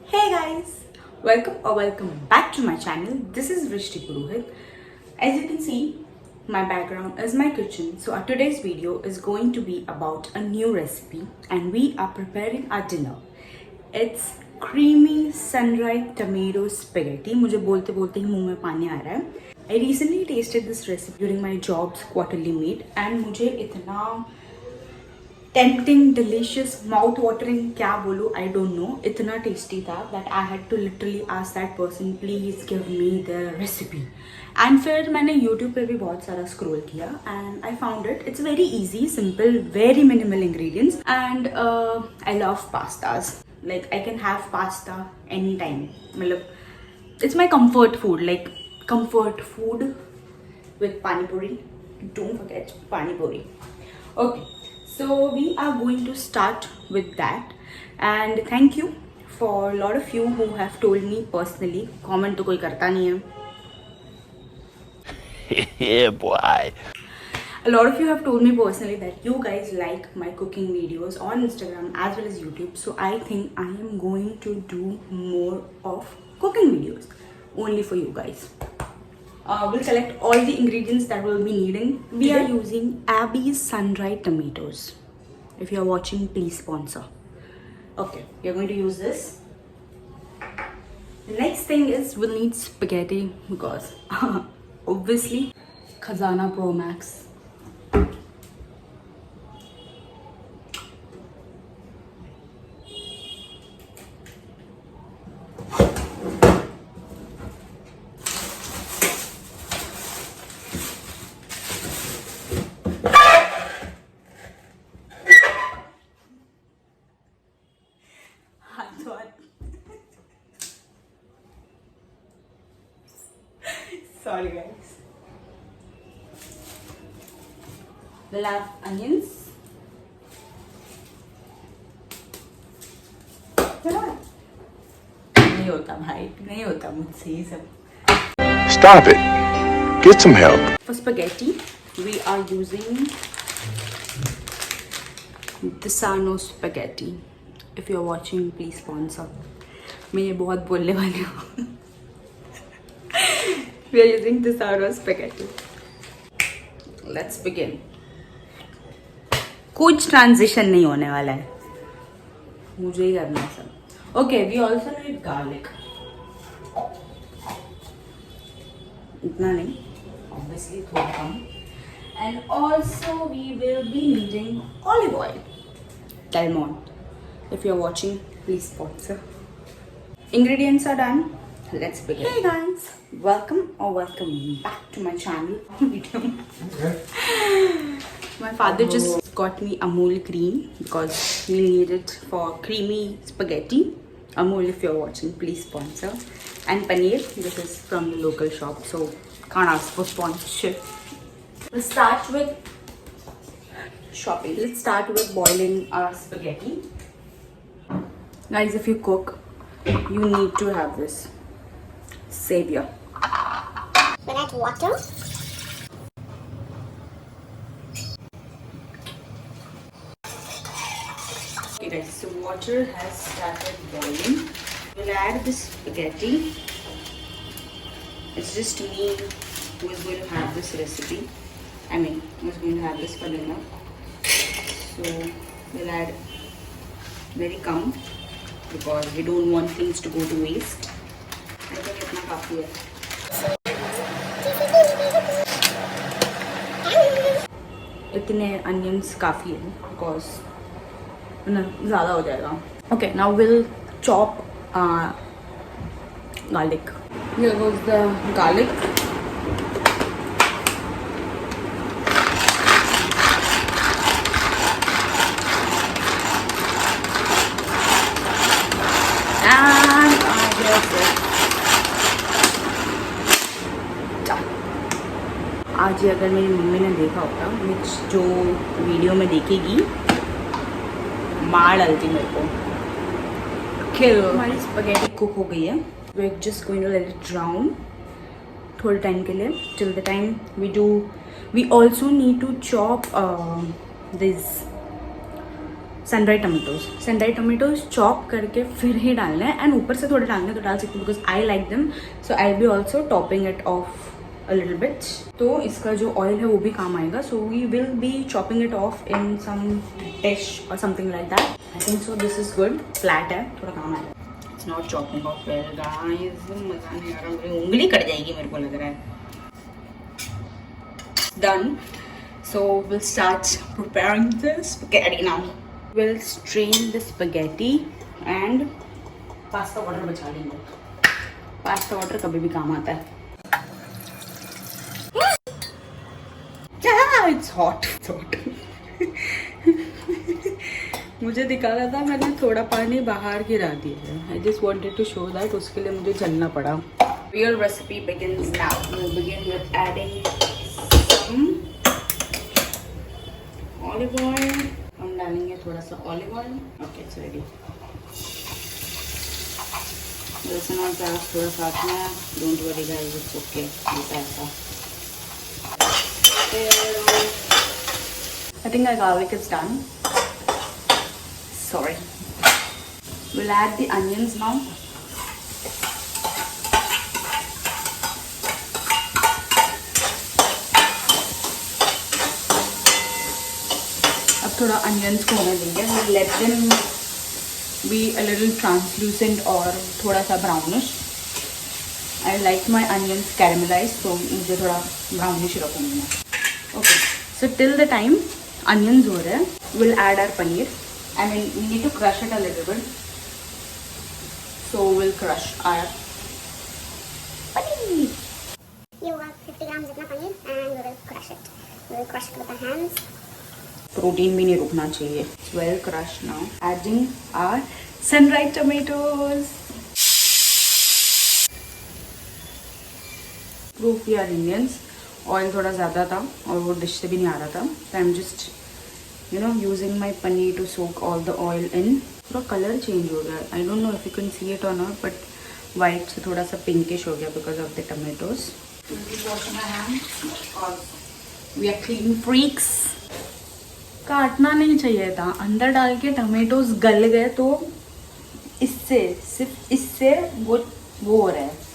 Hey guys, welcome back to my channel. This is Vrishti Purohit. As you can see, my background is my kitchen. So our today's video is going to be about a new recipe and we are preparing our dinner. It's creamy sun-dried tomato spaghetti. मुझे बोलते बोलते ही मुंह में पानी आ रहा है. I recently tasted this recipe during my job's quarterly meet and मुझे इतना टेम्पटिंग डिलीशियस माउथ वाटरिंग क्या बोलूँ आई डोंट नो इतना टेस्टी था that I had to literally ask that person please give me the recipe and फिर मैंने YouTube पे भी बहुत सारा स्क्रॉल किया and I found it's very easy simple very minimal ingredients and I love pastas like I can have pasta any time मतलब it's my comfort food like comfort food with pani puri. Don't forget pani puri. Okay. So we are going to start with that and thank you for a lot of you who have told me personally. Comment तो कोई करता नहीं है. Yeah, boy. A lot of you have told me personally that you guys like my cooking videos on Instagram as well as YouTube. So I think I am going to do more of cooking videos only for you guys. We'll select all the ingredients that we'll be needing. We are using Abby's sun-dried tomatoes. If you are watching, please sponsor. Okay, we are going to use this. The next thing is we'll need spaghetti because obviously Khazana Pro Max. Sorry guys. We'll have onions. नहीं होता भाई, नहीं होता मुझसे ये सब. Stop it. Get some help. For spaghetti, we are using Desano spaghetti. If you are watching, please sponsor. मैं ये बहुत बोलने वाली हूँ. We are using Desano spaghetti. Let's begin. कुछ ट्रांजिशन नहीं होने वाला है, मुझे ही करना है सब. Okay, we also need garlic. इतना नहीं, obviously थोड़ा कम. And also we will be needing olive oil. Delmont. If you are watching, please sponsor. Ingredients are done. Let's begin. Hey guys, welcome back to my channel. My father just got me Amul cream because we need it for creamy spaghetti. Amul, if you're watching, please sponsor. And paneer, this is from the local shop, so can't ask for sponsorship. Let's start with shopping. Let's start with boiling our spaghetti. Guys, if you cook, you need to have this savior. We'll add water. Okay guys, so water has started boiling. We'll add the spaghetti. It's just me who is going to have this recipe. I mean, who is going to have this for dinner. So we'll add very come because we don't want things to go to waste. I think इतना काफी है. इतने onions काफी है because ना ज़्यादा हो जाएगा. Okay, now we'll chop garlic. Here goes the garlic. आज ही अगर मेरी मम्मी ने देखा होता, which जो वीडियो में देखेगी, मार डालती मेरे को. हमारी स्पैगेटी कुक हो गई है. We're just going to let it drown थोड़े टाइम के लिए. Till the time we also need to chop this sun dried tomatoes chop करके फिर ही डालना है, एंड ऊपर से थोड़े डालने तो डाल सकते because I like them, so I be also topping it off a little bit. तो इसका जो ऑयल है वो भी काम आएगा, so we will be chopping it off in some dish or something like that. I think so this is good. Flat है, थोड़ा काम आएगा. It's not chopping off well guys. मजा नहीं आ रहा, मेरी उंगली कट जाएगी मेरे को लग रहा है. Done. So we'll start preparing the spaghetti now. We'll strain the spaghetti and pasta water बचा लेंगे. Pasta water कभी भी काम आता है. It's hot. It's hot. मुझे दिखा रहा था, मैंने थोड़ा पानी बाहर गिरा दिया है. I just wanted to show that. उसके लिए मुझे चलना पड़ा. Real recipe begins now. We'll begin with adding some olive oil. हम डालेंगे थोड़ा सा olive oil. Okay, it's ready. लहसुन और प्याज थोड़ा साथ में. Don't worry guys, it's okay. ऐसा. I think our garlic is done. Sorry. We'll add the onions now. अब थोड़ा onions को होने देंगे. We'll let them be a little translucent और थोड़ा सा brownish. I like my onions caramelized, so मुझे थोड़ा brownish रखूँगी मैं. Okay. So till the time onions हो रहे हैं, we'll add our paneer. I mean, we need to crush it a little bit. So we'll crush our paneer. You have 50 grams of paneer and we will crush it. We will crush it with our hands. Protein भी नहीं रुकना चाहिए. It's well crushed now. Adding our sun-dried tomatoes. Proof we are Indians. Oil थोड़ा ज़्यादा था और वो dish से भी नहीं आ रहा था, तो I am just using my paneer to soak all the oil in. थोड़ा कलर चेंज हो गया. I don't know if you can see it और नॉट, बट वाइट से थोड़ा सा पिंकिश हो गया because of the tomatoes. We are clean freaks. काटना नहीं चाहिए था, अंदर डाल के टमेटोज गल गए, तो सिर्फ इससे वो हो रहा है.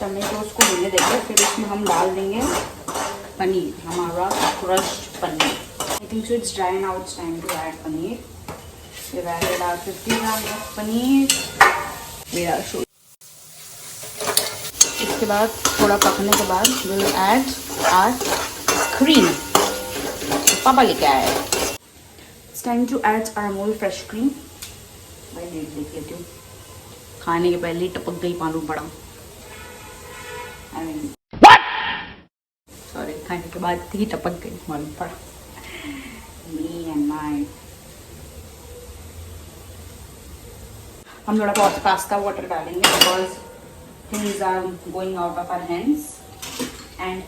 टमेटोज को होने देंगे, फिर इसमें हम डाल देंगे पनीर, हमारा crushed paneer. I think so it's dry now. It's time to add paneer. We've added our 50 grams of paneer. मेरा शो. इसके बाद थोड़ा पकने के बाद we'll add our cream. पापा लेके आए. It's time to add our Amul fresh cream. मैं देख लेती हूँ. खाने के पहले ही टपक गई, मालूम पड़ा. I mean, what? Sorry, खाने के बाद ही टपक गई, मालूम पड़ा. Me and my. हम थोड़ा पास्ता वाटर डालेंगे because things are going out of our hands and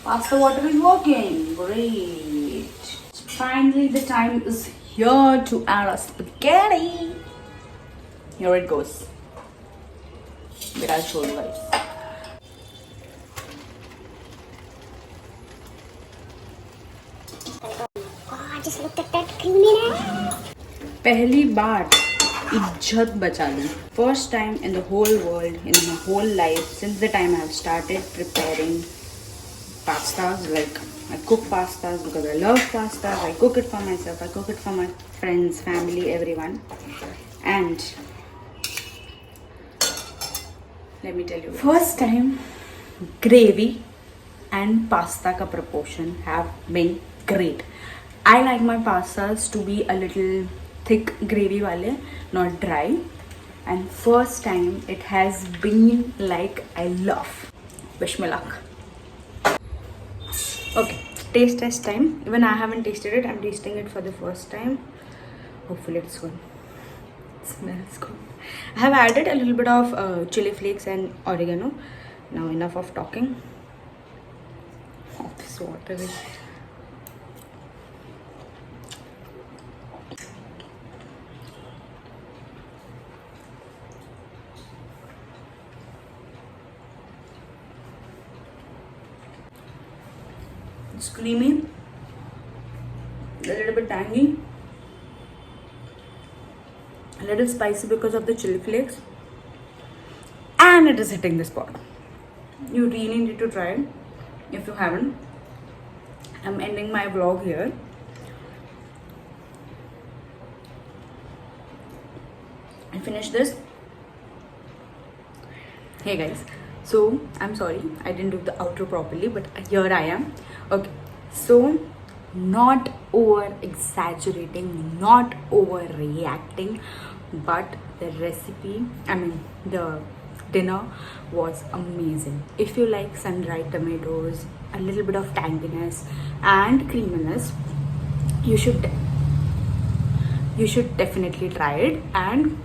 pasta water is working great. Finally, the time is here to add our spaghetti. Here it goes. But I'll show you guys. Oh, just look at that creaminess. पहली बार इज्जत बचा ली. First time in the whole world, in my whole life, since the time I have started preparing pastas. Like, I cook pastas because I love pastas. I cook it for myself. I cook it for my friends, family, everyone. And let me tell you, first time gravy and pasta ka proportion have been great. I like my pastas to be a little thick gravy wale, not dry. And first time it has been like I love. Wish me luck. Okay, taste test time. Even I haven't tasted it. I'm tasting it for the first time. Hopefully it's good. It smells good. I have added a little bit of chili flakes and oregano. Now enough of talking. Oh, this water is... It's creamy, a little bit tangy, a little spicy because of the chili flakes, and it is hitting the spot. You really need to try it if you haven't. I'm ending my vlog here. I finished this. Hey guys, so I'm sorry I didn't do the outro properly, but here I am. Okay, so not over exaggerating, not overreacting, but the recipe, the dinner was amazing. If you like sun-dried tomatoes, a little bit of tanginess and creaminess, you should definitely try it. And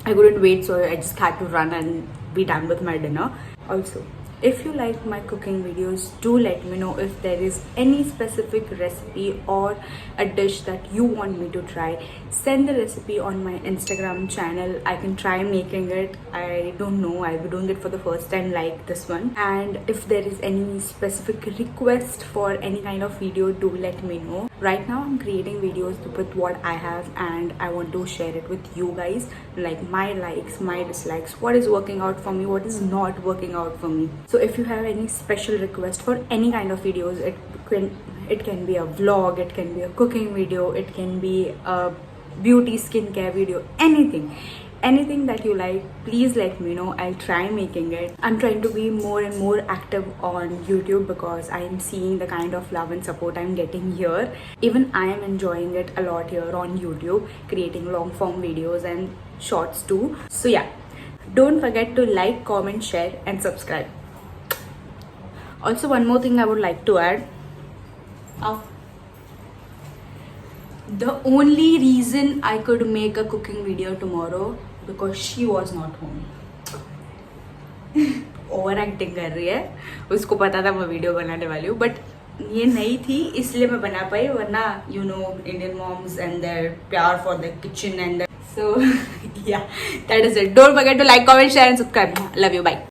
I couldn't wait, so I just had to run and be done with my dinner. Also, if you like my cooking videos, do let me know if there is any specific recipe or a dish that you want me to try. Send the recipe on my Instagram channel. I can try making it. I don't know, I'll be doing it for the first time like this one. And if there is any specific request for any kind of video, do let me know. Right now I'm creating videos with what I have, and I want to share it with you guys, like my likes, my dislikes, what is working out for me, what is not working out for me. So if you have any special request for any kind of videos, it can be a vlog, it can be a cooking video, it can be a beauty skincare video, anything that you like, please let me know. I'll try making it. I'm trying to be more and more active on YouTube because I'm seeing the kind of love and support I'm getting here. Even I am enjoying it a lot here on YouTube, creating long form videos and shorts too. So yeah, don't forget to like, comment, share and subscribe. Also, one more thing I would like to add. The only reason I could make a cooking video tomorrow because she was not home. Over acting कर रही है, उसको पता था मैं video बनाने वाली हूँ, बट ये नहीं थी इसलिए मैं बना पाई, वरना you know Indian moms and there प्यार for the kitchen and so yeah that is it. Don't forget to like, comment, share and subscribe. Love you, bye.